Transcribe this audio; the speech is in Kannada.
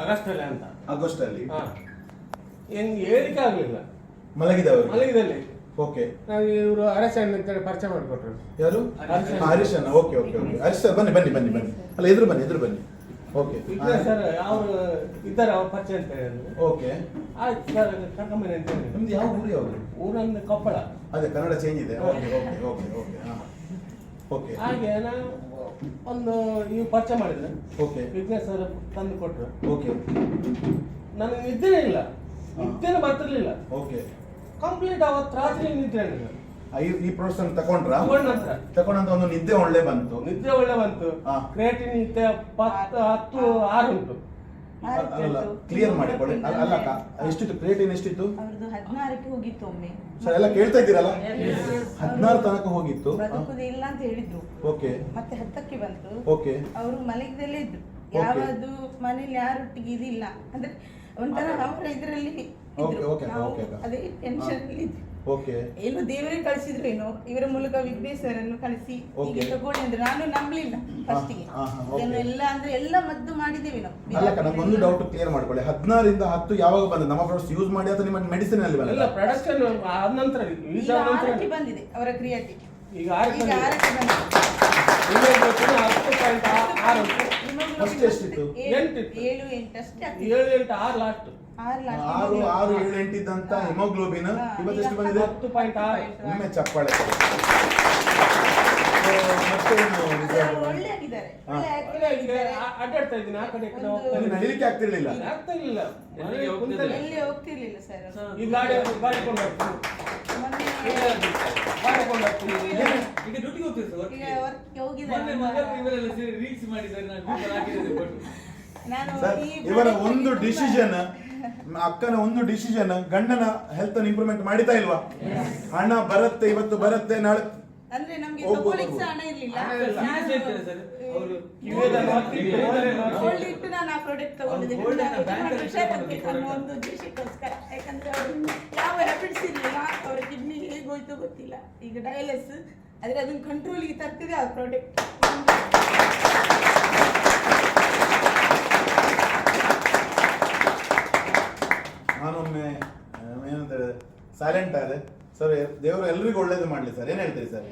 ಆಗಸ್ಟಲ್ಲಿ ಅಂತ. ಆಗಸ್ಟಲ್ಲಿ ಹೆಂಗ್ ಹೇಳಿಕೆ ಆಗಲಿಲ್ಲ. ಮಲಗಿದಲ್ಲಿ. ಓಕೆ. ಇವರು ಹರೀಶ್ ಅಂತೇಳಿ ಪರಿಚಯ ಮಾಡಿಕೊಟ್ರು. ಯಾರು? ಹರೀಶ್ ಅಣ್ಣ. Okay okay okay. Harish sir ಬನ್ನಿ ಬನ್ನಿ ಬನ್ನಿ ಬನ್ನಿ. ಅಲ್ಲ ಎದುರು ಬನ್ನಿ. ಓಕೆ ಸರ್ ಅವರು ಇದ್ದಾರೆ, ಅವ್ರ ಪರಿಚಯ ಅಂತ ಹೇಳಿದ್ರು. ಓಕೆ ಆಯ್ತು ಸರ್, ಕರ್ಕೊಂಬನ್ನಿ ಅಂತ ಹೇಳಿ. ನಿಮ್ದು ಯಾವ ಊರು? ಯಾವುದು ಊರಂದ್ರೆ ಕೊಪ್ಪಳ. ಅದೇ ಕನ್ನಡ ಚೇಂಜ್ ಇದೆ. Okay okay okay okay okay. ಹಾಗೆ ನಾನು ಒಂದು ನೀವು ಪರಿಚಯ ಮಾಡಿದ್ರೆ ಓಕೆ ವಿಘ್ನೇಶ್ ಸರ್ ತಂದು ಕೊಟ್ಟರು. ಓಕೆ. ನನಗೆ ನಿದ್ದೆನೇ ಇಲ್ಲ, ನಿದ್ದೆನೇ ಬರ್ತಿರ್ಲಿಲ್ಲ. ಓಕೆ. ಕಂಪ್ಲೀಟ್ ಅವತ್ತು ರಾತ್ರಿ ನಿದ್ರೆ ಈ ಪ್ರೋಡಕ್ಟ್ ತಗೊಂಡ್ರ? ತಗೊಂಡಂತ ಒಂದು ನಿದ್ದೆ ಒಳ್ಳೆ ಬಂತು. ಕ್ರಿಯೇಟಿನ್ ನಿದ್ದೆ 10-6 ಉಂಟು. ಅಲ್ಲ ಕ್ಲಿಯರ್ ಮಾಡಿಕೊಳ್ಳಿ. ಅಲ್ಲಕ್ಕ ಎಷ್ಟಿತ್ತು ಕ್ರಿಯೇಟಿನ್? ಎಷ್ಟಿತ್ತು? 16ಕ್ಕೆ ಹೋಗಿತ್ತು ಒಮ್ಮೆ. ಸರ್ ಎಲ್ಲ ಕೇಳ್ತಾ ಇದ್ದೀರಲ್ಲ? 16 ತನಕ ಹೋಗಿತ್ತು. ಇಲ್ಲ ಅಂತ ಹೇಳಿದ್ರು. ಓಕೆ. ಮತ್ತೆ 10ಕ್ಕೆ ಬಂತು. ಓಕೆ. ಅವರು ಮಲಗಿದಲ್ಲೇ ಇದ್ರು. ಯಾವುದು ಮನೇಲಿ ಯಾರೊಟ್ಟಿಗೆ ಇದಿಲ್ಲ ಅಂದ್ರೆ ಒಂಥರ ಅವರ ಇದರಲ್ಲಿ ಅದೇ ಟೆನ್ಷನ್ ಅಲ್ಲಿ ಇದ್ರು. ಓಕೆ. ಏನೋ ದೇವರೇ ಕಳಿಸಿದ್ರು ಏನೋ, ಇವರ ಮೂಲಕ ವಿಘ್ನೇಶ್ ಸರ್ ಅನ್ನು ಕಳಿಸಿ ಈಗ ತಗೊಳ್ಳಿ ಅಂದ್ರೆ ನಾನು ನಂಬಲಿಲ್ಲ ಫಸ್ಟಿಗೆ. ಎಲ್ಲ ಅಂದ್ರೆ ಎಲ್ಲ ಮದ್ದು ಮಾಡಿದ್ದೇವೆ ನಾವು. ಅಲ್ಲಕ್ಕ ನಂಗೊಂದು ಡೌಟ್ ಕ್ಲಿಯರ್ ಮಾಡ್ಕೊಳ್ಳಿ. 16ರಿಂದ 10 ಯಾವಾಗ ಬಂದ ನಮ್ಮ ಪ್ರಾಡಕ್ಟ್ಸ್ ಯೂಸ್ ಮಾಡಿ ಅಥವಾ ನಿಮ್ಮ ಮೆಡಿಸಿನ್ ಅಲ್ಲಿ ಬಂದಿಲ್ಲ? ಪ್ರೊಡಕ್ಷನ್ ಆದ ನಂತರ ಬಂದಿದೆ ಅವರ ಕ್ರಿಯೇಟಿವ್. ಈಗ 6ಕ್ಕೆ ಬಂದಿದೆ. ಫಸ್ಟ್ ಎಷ್ಟಿತ್ತು? 7-8 ಅಷ್ಟೇ. 7-8-6 ಲಾಸ್ಟ್. 6-7-8 ಇದ್ದಂತ ಹಿಮೋಗ್ಲೋಬಿನ್ ಇವತ್ತು ಎಷ್ಟು ಬಂದಿದೆ? 10.6. ಒಮ್ಮೆ ಚಪ್ಪಾಳೆ. ಮತ್ತೆ ಅಡ್ಡಾಡ್ತಾ ಇದ್ದೀನಿ, ಆ ಕಡೆ ನಡಿಲಿಕ್ಕೆ ಆಗ್ತಿರ್ಲಿಲ್ಲ. ಎಲ್ಲಿ ಹೋಗ್ತಿರ್ಲಿಲ್ಲ ಸರ್. ಈ ಗಾಡಿ ಕೊಂಡು ಹೋಗ್ತೀನಿ. ಈಗ ಡ್ಯೂಟಿಗೆ ಇವರ ಒಂದು ಡಿಸಿಷನ್, ಅಕ್ಕನ ಒಂದು ಡಿಸಿಷನ್ ಗಂಡನ ಹೆಲ್ತ್ ಅನ್ನು ಇಂಪ್ರೂವ್ಮೆಂಟ್ ಮಾಡಿತಾ ಇಲ್ವಾ? ಹಣ ಬರುತ್ತೆ, ಇವತ್ತು ಬರುತ್ತೆ, ನಾಳೆ ಅಂದ್ರೆ ನಮ್ಗೆ ತಗೊಳ್ಳಿಕ್ಕೆ ಹಣ ಇರ್ಲಿಲ್ಲ. ಇಟ್ಟು ನಾನು ಆ ಪ್ರಾಡಕ್ಟ್ ತಗೊಂಡಿದ್ದೀನಿ ಒಂದು ಉದ್ದೇಶಕ್ಕೋಸ್ಕರ. ಯಾಕಂದ್ರೆ ಅವರು ಯಾವ ಹ್ಯಾಬಿಟ್ಸ್ ಇರಲಿಲ್ಲ, ಅವರ ಕಿಡ್ನಿ ಹೇಗೆ ಹೋಯ್ತೋ ಗೊತ್ತಿಲ್ಲ. ಈಗ ಡಯಾಲಿಸ್ ಆದ್ರೆ ಅದನ್ನ ಕಂಟ್ರೋಲಿಗೆ ತರ್ತಿದೆ ಆ ಪ್ರಾಡಕ್ಟ್. ನಾನೊಮ್ಮೆ ಏನಂತ ಹೇಳಿದ್ರೆ ಸೈಲೆಂಟ್ ಆದೆ. ಸರ್ ದೇವರು ಎಲ್ರಿಗೂ ಒಳ್ಳೇದು ಮಾಡ್ಲಿ ಸರ್. ಏನ್ ಹೇಳ್ತೀರಿ ಸರ್?